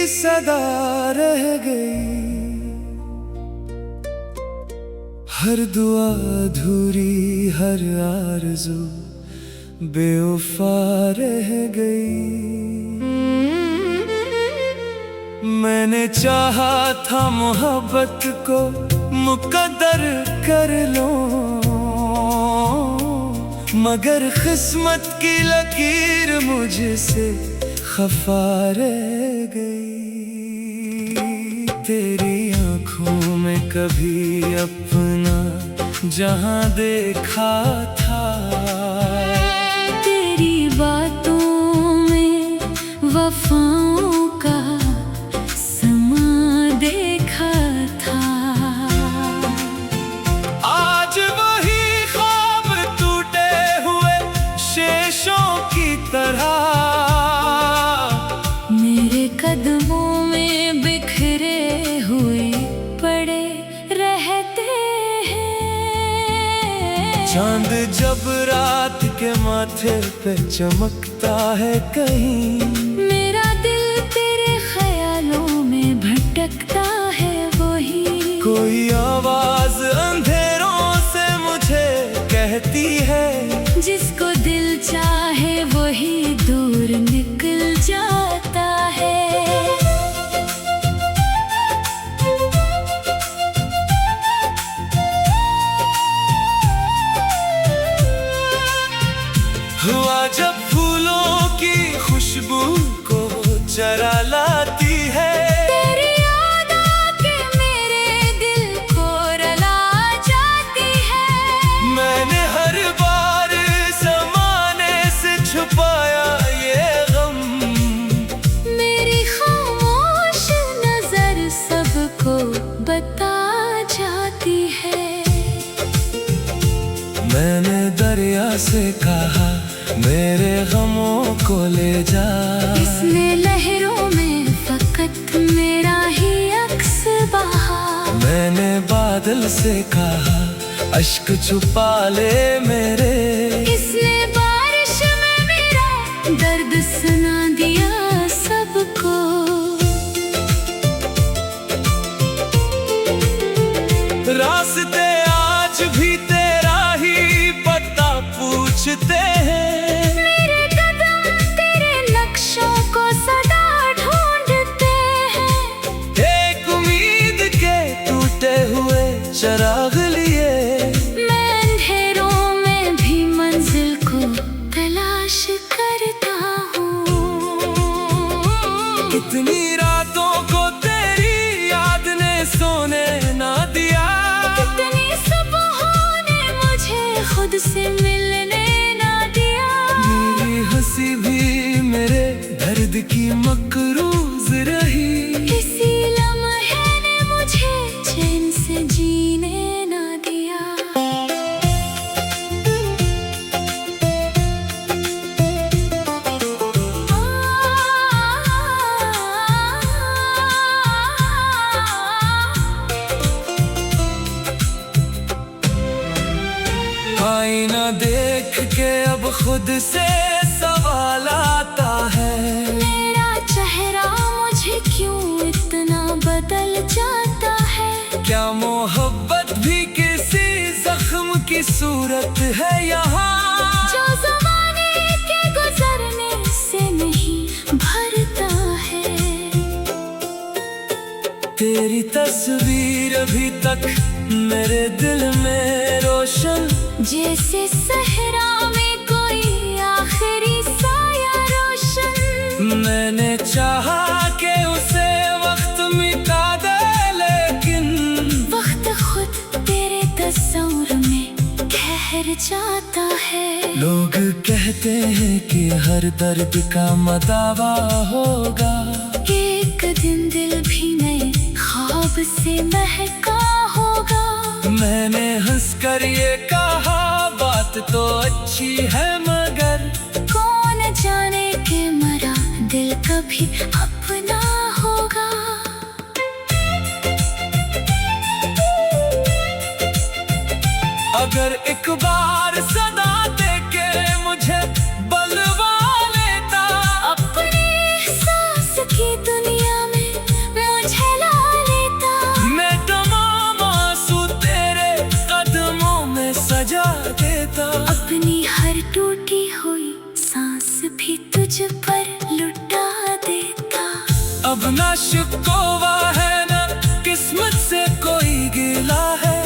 सदा रह गई, हर दुआ अधूरी, हर आरज़ू बेवफा रह गई। मैंने चाहा था मोहब्बत को मुकद्दर कर लो, मगर किस्मत की लकीर मुझसे खफा रह गई। तेरी आँखों में कभी अपना जहां देखा था, तेरी बातों में वफाओं का समा देखा था। आज वही ख्वाब टूटे हुए शेषों की तरह मेरे कदमों में बिखरे हुए पड़े रहते हैं। चांद जब रात के माथे पे चमकता है कहीं, मेरा दिल तेरे ख्यालों में भटकता है वही। कोई आवाज अंधेरों से मुझे कहती है, जिसको दिल चाहे वही दूर निकल जाता है। हुआ जब फूलों की खुशबू को चरा लाती है, तेरी याद आके मेरे दिल को रुला जाती है। मैंने हर बार ज़माने से छुपाया ये गम, मेरी खामोश नजर सबको बता जाती है। मैंने दरिया से कहा मेरे गमों को ले जा, इसने लहरों में फकत मेरा ही अक्स बहा। मैंने बादल से कहा अश्क छुपा ले मेरे, इसने बारिश में मेरा दर्द सुना दिया सबको। रास्ते आज भी तेरा ही पता पूछते हैं, मेरे कदम तेरे नक्शों को सदा ढूंढते हैं। एक उम्मीद के टूटे हुए चिराग लिए, मैं अंधेरों में भी मंजिल को तलाश करता हूँ। कितनी रातों को तेरी याद ने सोने ना दिया, कितनी सुबहों ने मुझे खुद से मिलने ना दिया। मेरी हंसी भी मेरे दर्द की मकरूज रही, किसी लम्हे ने मुझे चैन से जीने ना दिया। आईना देख के अब खुद से सवाल आता है, मेरा चेहरा मुझे क्यों इतना बदल जाता है। क्या मोहब्बत भी किसी जख्म की सूरत है यहाँ, जो ज़माने के गुजरने से नहीं भरता है। तेरी तस्वीर अभी तक मेरे दिल में रोशन, जैसे सहरा में कोई आखिरी साया रोशन। मैंने चाहा कि उसे वक्त मिटा दे, लेकिन वक्त खुद तेरे तस्वीर में ठहर जाता है। लोग कहते हैं कि हर दर्द का मदावा होगा, एक दिन दिल भी नए ख्वाब से महका होगा। मैंने हंसकर ये कहा बात तो अच्छी है, मगर कौन जाने के मरा दिल कभी अपना होगा। अगर एक बार सदा दे के मुझे बलवा लेता, अपने एहसास की दुनिया अब ना शिकवा है ना किस्मत से कोई गिला है।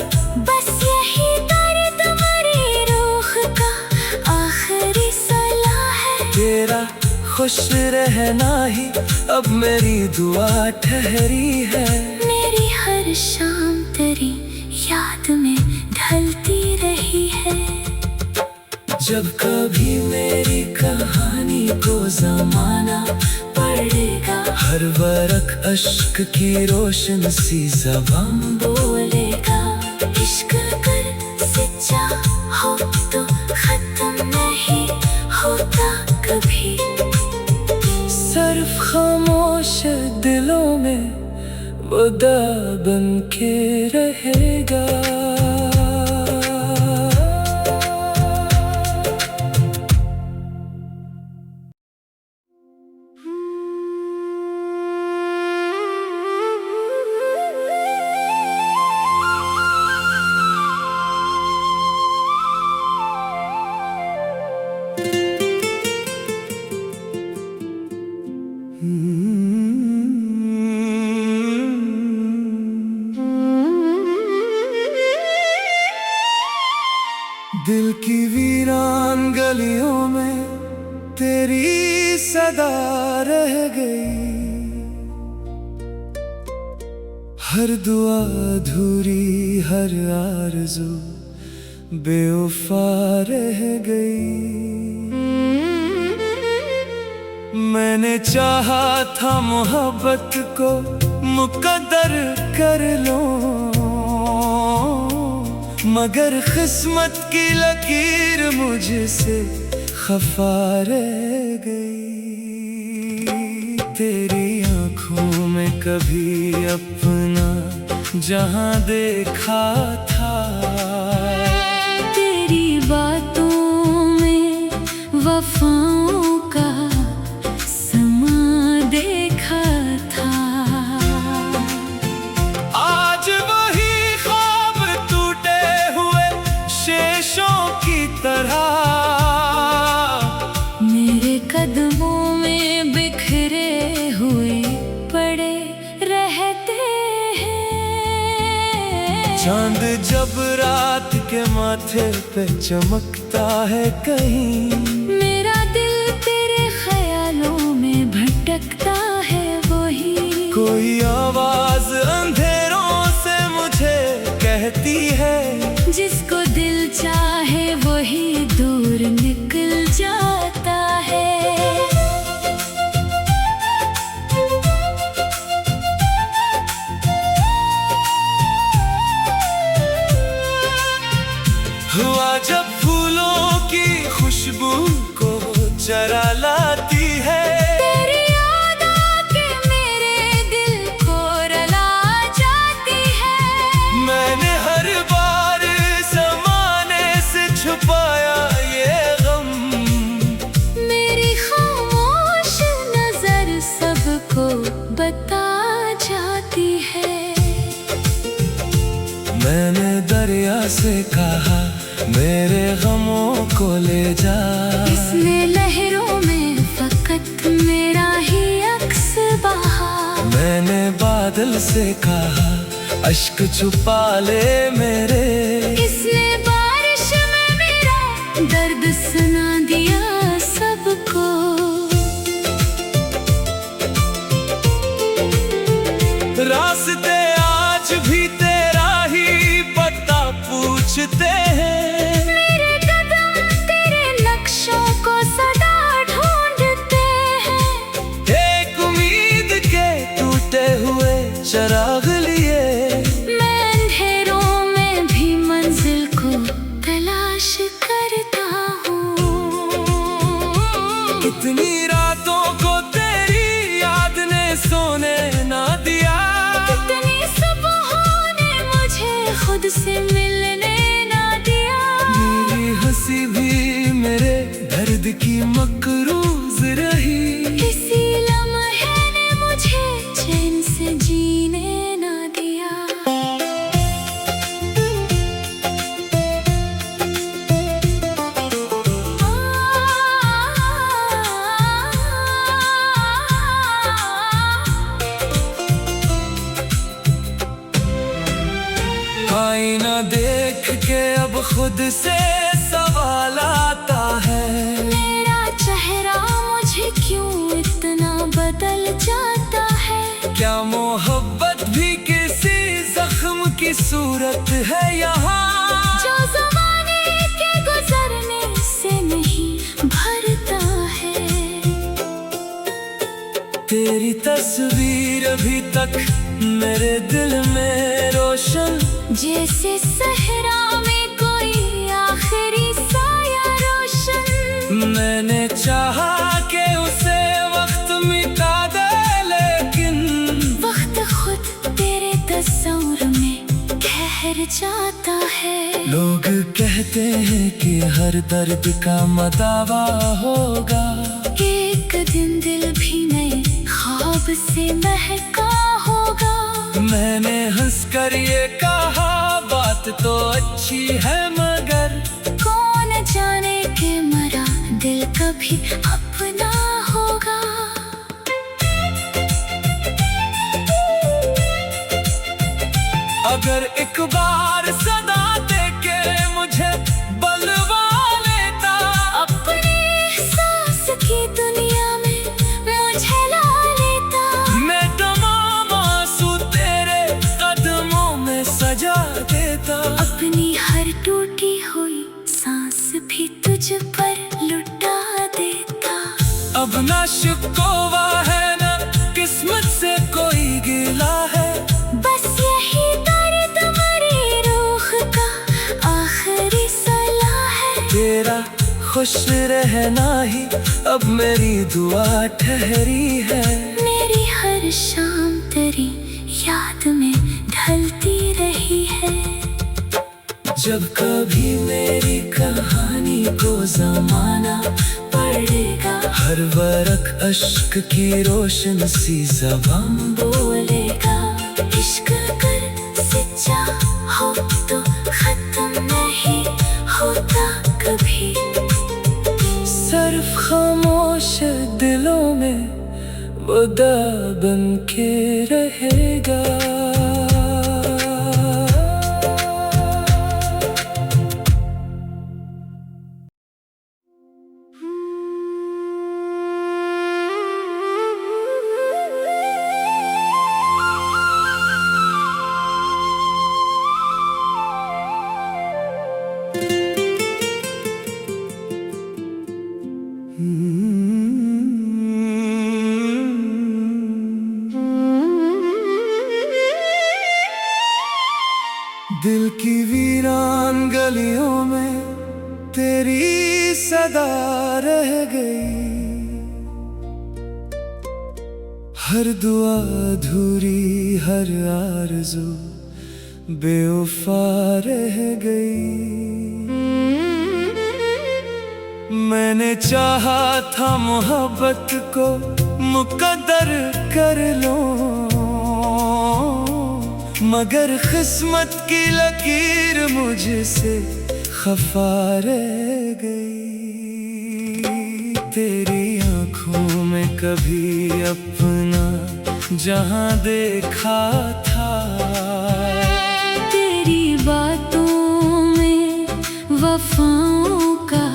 बस यही दर्द मरी रूह का आखिरी सलाह है। तेरा खुश रहना ही अब मेरी दुआ ठहरी है। मेरी हर शाम तेरी याद में ढलती रही है। जब कभी मेरी कहानी को जमाना पढ़ेगा, हर वरक अश्क की रोशन सी ज़बान बोलेगा। इश्क कर सच्चा हो तो खत्म नहीं होता कभी। सिर्फ खामोश दिलों में वो दा बन के रहेगा। दिल की वीरान गलियों में तेरी सदा रह गई। हर दुआ अधूरी, हर आरज़ू बेवफा रह गई। मैंने चाहा था मोहब्बत को मुकद्दर कर लो, मगर किस्मत की लकीर मुझसे खफा रह गई। तेरी आँखों में कभी अपना जहां देखा था, तेरी बातों में वफाओं का समा देखा था। आज वही ख्वाब टूटे हुए शेषों की तरह मेरे कदमों में बिखरे हुए पड़े रहते हैं। चांद जब रात के माथे पे चमकता है कहीं, मेरा दिल तेरे ख्यालों में भटकता है वही। कोई आवाज अंधेरों से मुझे कहती है, जिसको दिल चाहे वही दूर निकल जाता है। हुआ जब फूलों की खुशबू को चरा लाती है, तेरी याद आके मेरे दिल को रुला जाती है। मैंने हर बार ज़माने से छुपाया ये गम, मेरी खामोश नजर सबको बता जाती है। मैंने दरिया से कहा मेरे गमों को ले जा, इसने लहरों में फकत मेरा ही अक्स बहा। मैंने बादल से कहा अश्क छुपा ले मेरे, इसने बारिश में मेरा दर्द सुना दिया सबको। रास्ते आज भी तेरा ही पता पूछते हैं, मेरे कदम तेरे नक्शों को सदा ढूंढते हैं। एक उम्मीद के टूटे हुए चराग लिए, मैं अंधेरों में भी मंजिल को तलाश करता हूँ। कितनी रातों को तेरी याद ने सोने ना दिया, कितनी सुबहों ने मुझे खुद से मिलने ना दिया। मेरी हंसी भी मेरे दर्द की मकरूज रही, किसी लम्हे ने मुझे चैन से जीने ना आईना देख के अब खुद से सवाल आता है, मेरा चेहरा मुझे क्यों इतना बदल जाता है। क्या मोहब्बत भी किसी जख्म की सूरत है यहाँ, जो ज़माने के गुजरने से नहीं भरता है। तेरी तस्वीर अभी तक मेरे दिल में रोशन, जैसे सहरा में कोई आखिरी साया रोशन। मैंने चाहा कि उसे वक्त मिटा दे, लेकिन वक्त खुद तेरे तस्वीर में ठहर जाता है। लोग कहते हैं कि हर दर्द का मदावा होगा, एक दिन दिल भी नए ख्वाब से महका होगा। मैंने हंसकर ये कहा बात तो अच्छी है, मगर कौन जाने के मरा दिल कभी अपना होगा। अगर एक बार सदा दे के मुझे बलवा लेता, अपने एहसास की दुनिया में मुझे ला लेता। मैं तमाम आंसू तेरे कदमों में सजा देता। अपनी हर टूटी हुई सांस भी तुझ पर लुटा देता। अब ना शिकवा है ना किस्मत से कोई गिला है, बस यही दर्द मरी रूह का आखिरी सलाह है। तेरा खुश रहना ही अब मेरी दुआ ठहरी है। मेरी हर शाम तेरी याद में ढलती रही है। जब कभी मेरी कहानी को जमाना पढ़ेगा, हर वरक अश्क की रोशन सी ज़बान बोलेगा। इश्क कर सच्चा हो तो खत्म नहीं होता कभी। सिर्फ खामोश दिलों में वो दा बन के रहेगा। दिल की वीरान गलियों में तेरी सदा रह गई, हर दुआ अधूरी हर आरज़ू बेवफा रह गई। मैंने चाहा था मोहब्बत को मुकद्दर कर लूं, मगर किस्मत की लकीर मुझसे खफा रह गई। तेरी आँखों में कभी अपना जहां देखा था, तेरी बातों में वफाओं का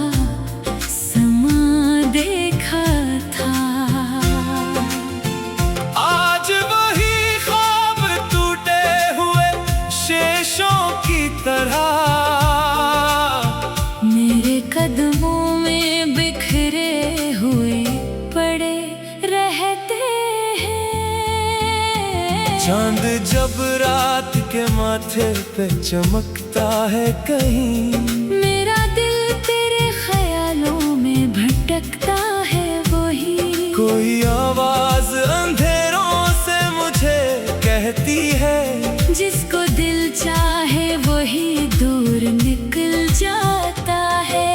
समा देखा था। आज वही ख्वाब टूटे हुए शेषों की तरह मेरे कदमों में बिखरे हुए पड़े रहते हैं। चांद जब रात के माथे पे चमकता है कहीं, मेरा दिल तेरे ख्यालों में भटकता है वही। कोई आवाज अंधेरों से मुझे कहती है, जिसको दिल चाहे वही दूर निकल जाता है।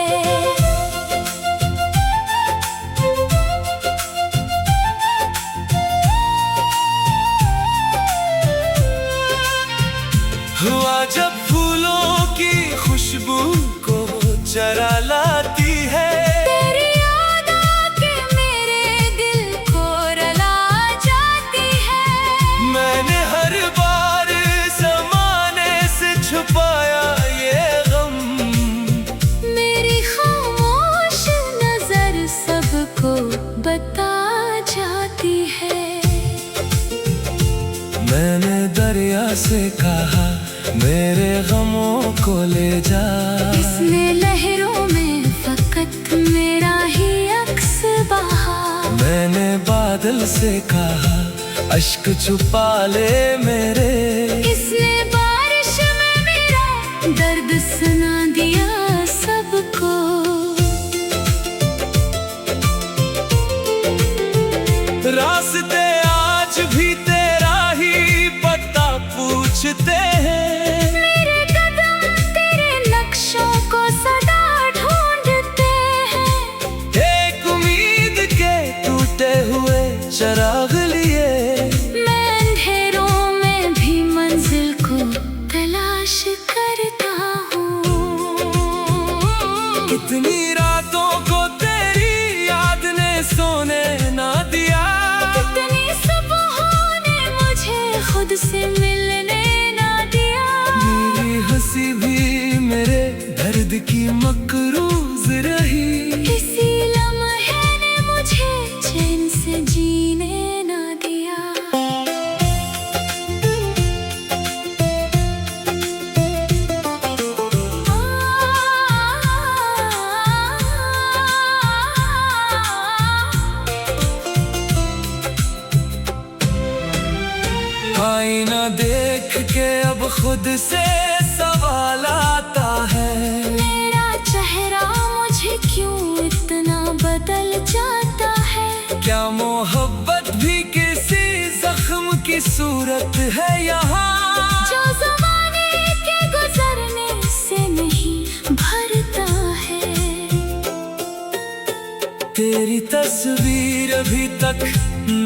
हुआ जब फूलों की खुशबू को चरा लाती है, तेरी याद आके मेरे दिल को रुला जाती है। मैंने हर बार ज़माने से छुपा मैंने दरिया से कहा मेरे गमों को ले जा। इसने लहरों में फकत मेरा ही अक्स बहा। मैंने बादल से कहा अश्क छुपा ले मेरे। इसने बारिश में मेरा दर्द सुना दिया सबको। रास्ते आज भी तेरा ही पता पूछते हैं। मेरे कदम तेरे नक्शों को सदा ढूंढते हैं। एक उम्मीद के टूटे हुए चिराग लिए मैं अंधेरों में भी मंजिल को तलाश करता हूँ। कितनी रातों को तेरी याद ने सोने ना दिया। कितनी सुबहों ने मुझे खुद से मिलने ना दिया। मेरी हंसी भी मेरे दर्द की मकरूज रही। किसी लम्हे ने मुझे चैन से जीने ना दिया। आईना देख के अब खुद से सवाल आता है। मेरा चेहरा मुझे क्यों इतना बदल जाता है। क्या मोहब्बत भी किसी जख्म की सूरत है यहाँ। जो ज़माने के गुजरने से नहीं भरता है। तेरी तस्वीर अभी तक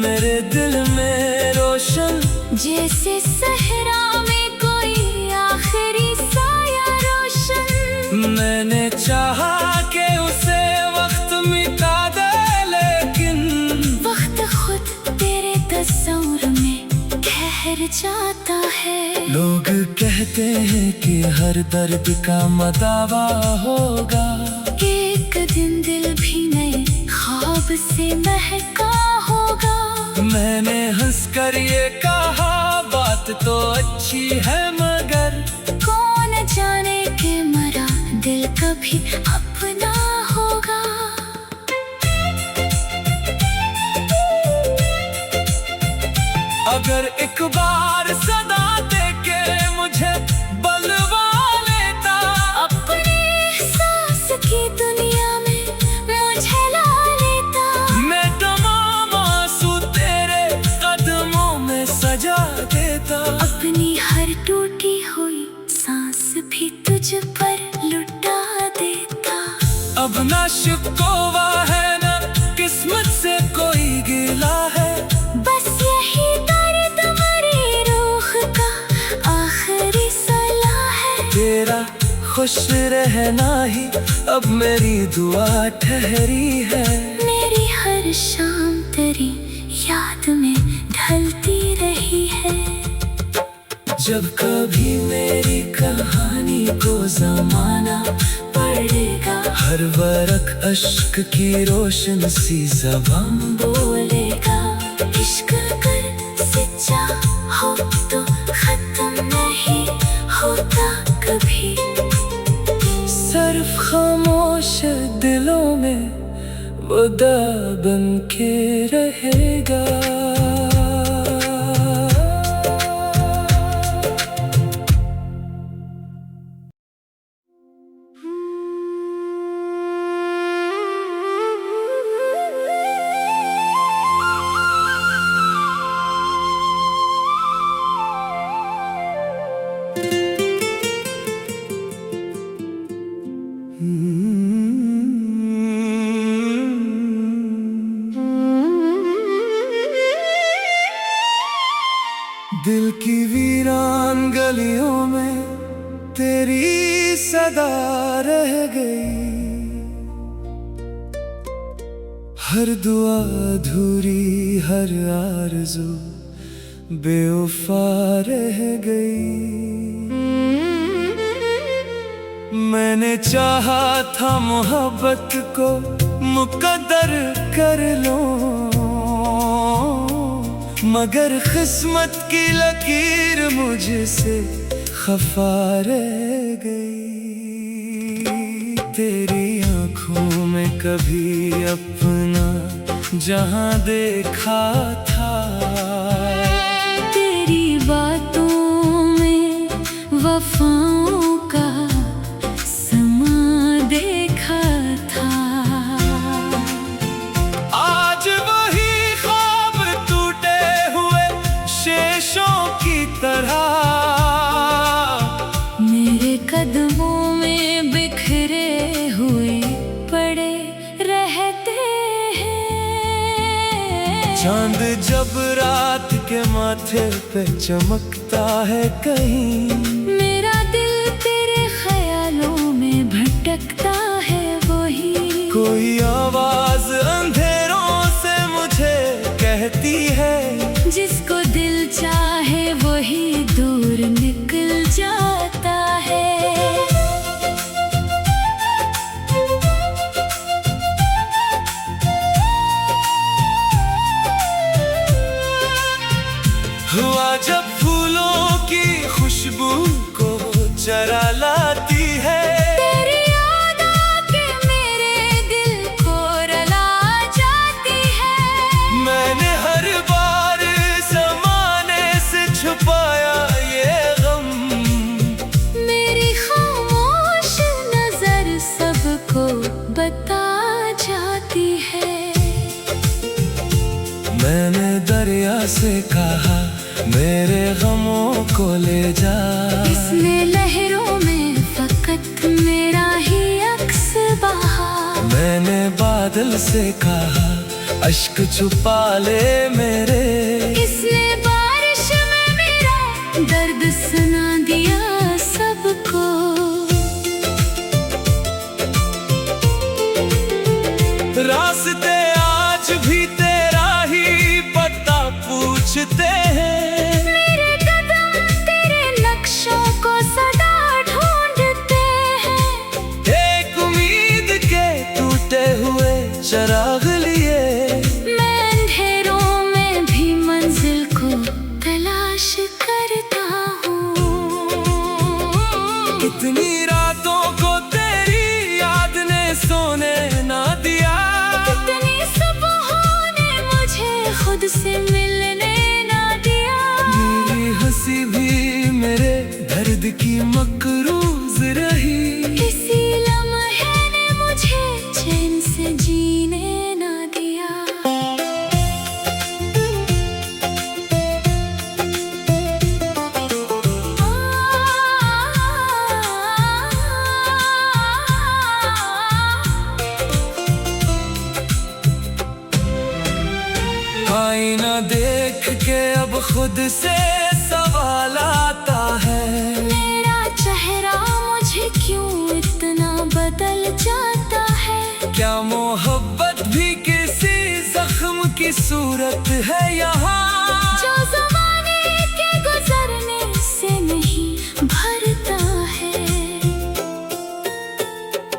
मेरे दिल में रोशन। जैसे सहरा में कोई आखिरी साया रोशन। मैंने चाहा कि उसे वक्त मिटा दे लेकिन वक्त खुद तेरे तस्वीर में ठहर जाता है। लोग कहते हैं कि हर दर्द का मदावा होगा। एक दिन दिल भी नए ख्वाब से महका होगा। मैंने हंसकर ये कहा बात तो अच्छी है मगर कौन जाने के मरा दिल कभी अपना होगा। अगर एक बार सदा दे के मुझे बलवा लेता। अपने एहसास की दुनिया में मुझे ला लेता। मैं तमाम आंसू तेरे कदमों में सजा देता। अपनी हर टूटी हुई सांस भी तुझ पर लुटा देता। अब ना शिकवा है ना किस्मत से कोई गिला है। बस यही दर्द मरी रूह का आखिरी सलाह है। तेरा खुश रहना ही अब मेरी दुआ ठहरी है। मेरी हर शाम तेरी याद में ढलती रही है। जब कभी मेरी कहानी को जमाना पढ़ेगा। हर वरक अश्क की रोशन सी ज़बान बोलेगा। इश्क कर सच्चा हो तो खत्म नहीं होता कभी। सिर्फ खामोश दिलों में वो दा बन के रहेगा। दिल की वीरान गलियों में तेरी सदा रह गई। हर दुआ अधूरी हर आरज़ू बेवफा रह गई। मैंने चाहा था मोहब्बत को मुकद्दर कर लो, मगर किस्मत की लकीर मुझसे खफा रह गई। तेरी आंखों में कभी अपना जहां देखा था, तेरी बातों में वफाओं का समा देखा था। आज वही ख्वाब टूटे हुए शेषों की तरह मेरे कदमों में बिखरे हुए पड़े रहते हैं। चांद जब रात के माथे पे चमकता है कहीं, मेरा दिल तेरे ख्यालों में भटकता है वही। कोई आवाज अंधेरों से मुझे कहती है, जिसको दिल चाहे वही दूर निकल जाता है। हुआ जब फूलों की खुशबू को चरा लाती है, तेरी याद आके मेरे दिल को रुला जाती है। मैंने हर बार ज़माने से छुपाया ये गम, मेरी खामोश नजर सबको बता जाती है। मैंने दरिया से कहा मेरे गमों को ले जा, इसने लहरों में फकत मेरा ही अक्स बहा। मैंने बादल से कहा अश्क छुपा ले मेरे, इसने बारिश में मेरा दर्द सुना दिया सबको। रास्ते आज भी तेरा ही पता पूछते हैं, मेरे कदम तेरे नक्शों को सदा ढूंढते हैं। एक उम्मीद के टूटे हुए चिराग लिए, मैं अंधेरों में भी मंजिल को तलाश करता हूँ। कितनी रातों को तेरी याद ने सोने ना दिया, कितनी सुबहों ने मुझे खुद से मिलने ना दिया। मेरी हंसी भी मेरे दर्द की मकरूज रही, किसी लम्हे ने मुझे चैन से जीने ना दिया। आईना देख के अब खुद से सवाल आता है, मेरा चेहरा मुझे क्यों इतना बदल जाता है। क्या मोहब्बत भी किसी जख्म की सूरत है यहाँ, जो ज़माने के गुजरने से नहीं भरता है।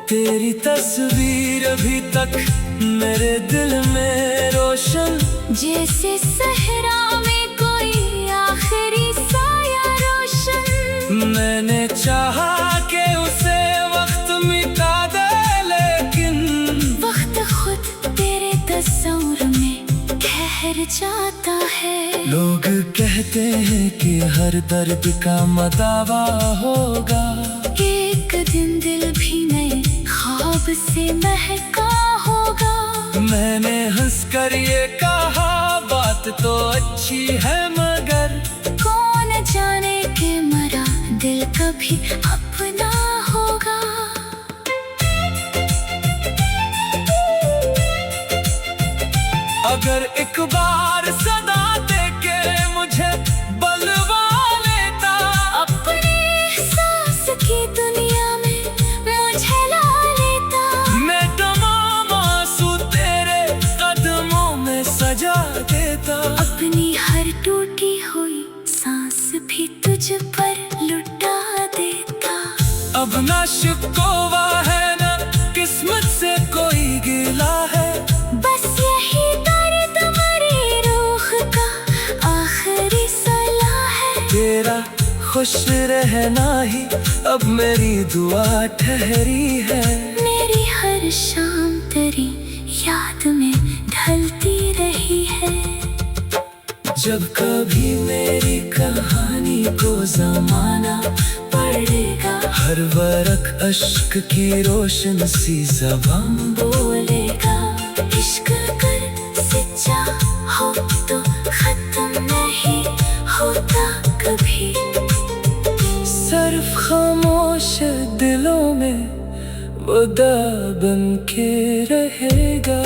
तेरी तस्वीर अभी तक मेरे दिल में रोशन, जैसे सहरा में कोई आखिरी साया रोशन। मैंने चाहा कि उसे वक्त मिटा दे, लेकिन वक्त खुद तेरे तस्वीर में ठहर जाता है। लोग कहते हैं कि हर दर्द का मदावा होगा, एक दिन दिल भी नए ख्वाब से महका होगा। मैंने हंसकर ये कहा बात तो अच्छी है, मगर कौन जाने के मरा दिल कभी अपना होगा। अगर एक बार सदा देके मुझे बलवा लेता, अपने सांस की दुनिया में मुझे ला लेता। मैं तमाम आंसू तेरे कदमों में सजा देता। अपनी हर टूटी हुई सांस भी तुझ पर लुटा देता। अब ना शिकवा है ना किस्मत से कोई गिला है, बस यही दर्द मरी रूह का तेरा खुश रहना ही अब मेरी दुआ ठहरी है। मेरी हर शाम तेरी याद में ढलती रही है। जब कभी मेरी कहानी को जमाना पढ़ेगा, हर वरक अश्क की रोशन सी ज़बान बोलेगा। इश्क कर सच्चा हो तो खत्म नहीं होता कभी। सिर्फ खामोश दिलों में वो दा बन के रहेगा।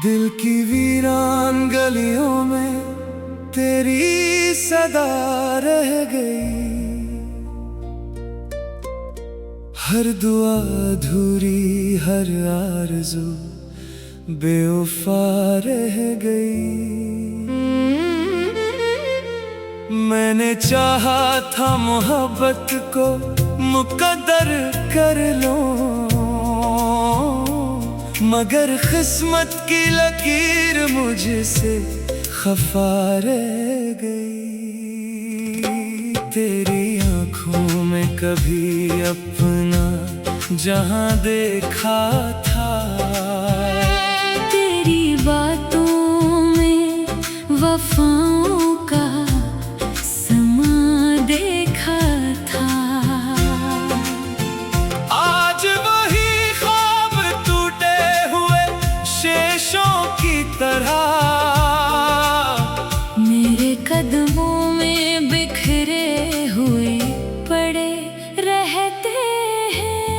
दिल की वीरान गलियों में तेरी सदा रह गई। हर दुआ अधूरी, हर आरज़ू बेवफा रह गई। मैंने चाहा था मोहब्बत को मुकद्दर कर लूं, मगर किस्मत की लकीर मुझसे खफा रह गई। तेरी आँखों में कभी अपना जहां देखा था, तेरी बातों में वफाओं का समा देखा था। आज वही ख्वाब टूटे हुए शेषों की तरह मेरे कदमों में बिखरे हुए पड़े रहते हैं।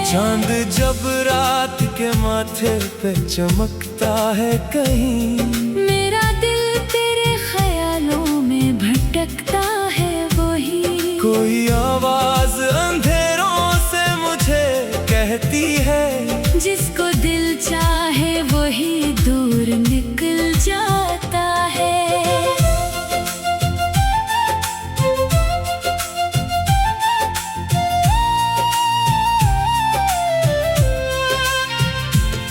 चांद जब रात के माथे पे चमकता है कहीं, मेरा दिल तेरे ख्यालों में भटकता है वही। कोई आवाज अंधेरों से मुझे कहती है, जिसको दिल चाहे वही दूर निकल जाता है।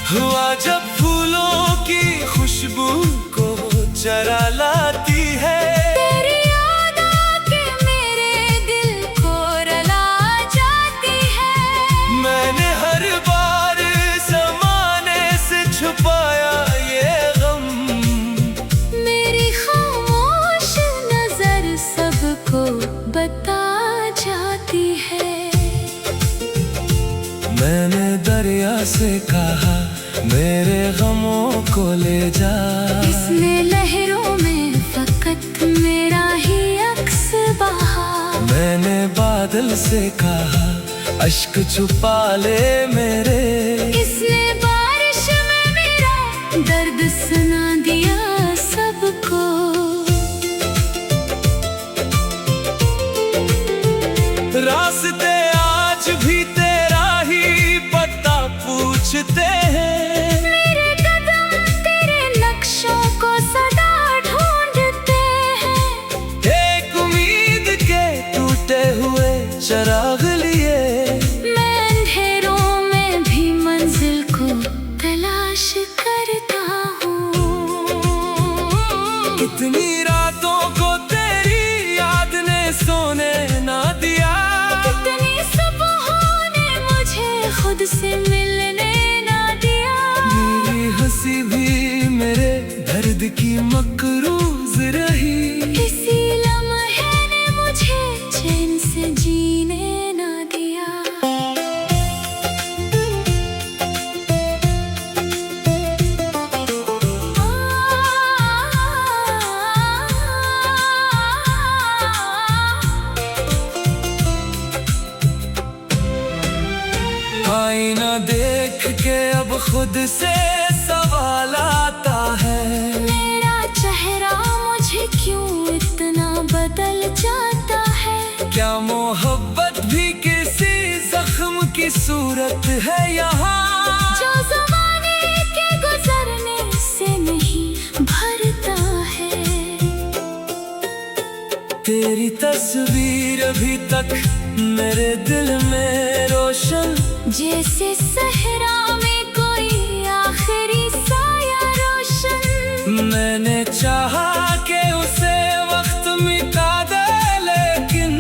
हुआ जब फूलों की खुशबू को चरा लाती है, तेरी याद आके मेरे दिल को रुला जाती है। मैंने हर बार ज़माने से छुपाया ये गम, मेरी खामोश नजर सबको बता जाती है। मैंने दरिया से कहा मेरे गमों को ले जा, इसने लहरों में फकत मेरा ही अक्स बहा। मैंने बादल से कहा अश्क छुपा ले मेरे, इसने बारिश में मेरा दर्द सुना दिया सबको। रास्ते आज भी तेरा ही पता पूछते हैं, मेरे कदम तेरे नक्शों को सदा ढूंढते हैं। एक उम्मीद के टूटे हुए चराग लिए, मैं अंधेरों में भी मंजिल को तलाश करता हूँ। इतनी रातों को तेरी याद ने सोने ना दिया, इतनी सुबहों ने मुझे खुद से मिलने ना दिया। मेरी हंसी भी मेरे दर्द की मकरूज रही, इसी लम्हे ने मुझे चैन से जीने ना दिया। आईना देख के अब खुद से सवाल आता है, मेरा चेहरा खूबसूरत है यहाँ, जो ज़माने के गुजरने से नहीं भरता है। तेरी तस्वीर अभी तक मेरे दिल में रोशन, जैसे सहरा में कोई आखिरी साया रोशन। मैंने चाहा कि उसे वक्त मिटा दे, लेकिन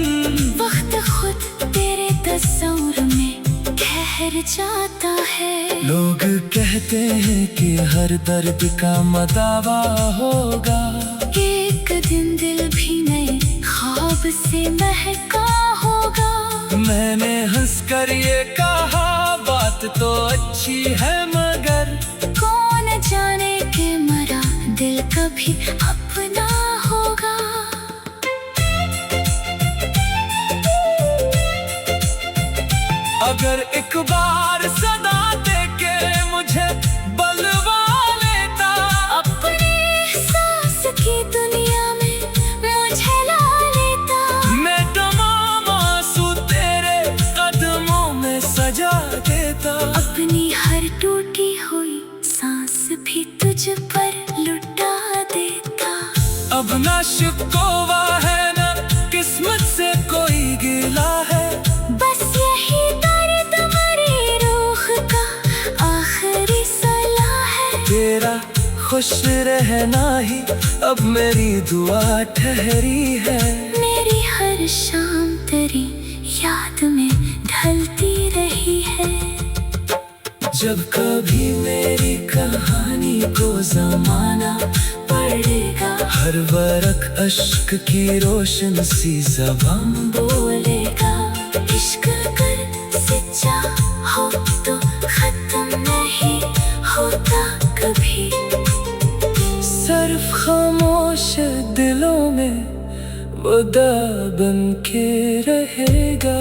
वक्त खुद तेरे तस्वीर में ठहर जाता है। लोग कहते हैं कि हर दर्द का मदावा होगा, एक दिन दिल भी नए ख्वाब से महका होगा। मैंने हंसकर ये कहा बात तो अच्छी है, मगर कौन जाने के मरा दिल कभी अपना होगा। अगर एक बार सदा देके मुझे बलवा लेता, अपने सांस की दुनिया में मुझे ला लेता। मैं तमाम आंसू तेरे कदमों में सजा देता। अपनी हर टूटी हुई सांस भी तुझ पर लुटा देता। अब ना शिकवा है ना किस्मत से कोई गिला है, बस यही दर्द मरी रूह का आखिरी सलाह है। तेरा खुश रहना ही अब मेरी दुआ ठहरी है। मेरी हर शाम तेरी याद में ढलती रही है। जब कभी मेरी कहानी को जमाना पढ़ेगा, हर वरक अश्क की रोशन सी ज़बान बोलेगा। इश्क कर सच्चा हो तो खत्म नहीं होता कभी। सिर्फ खामोश दिलों में वो बन के रहेगा।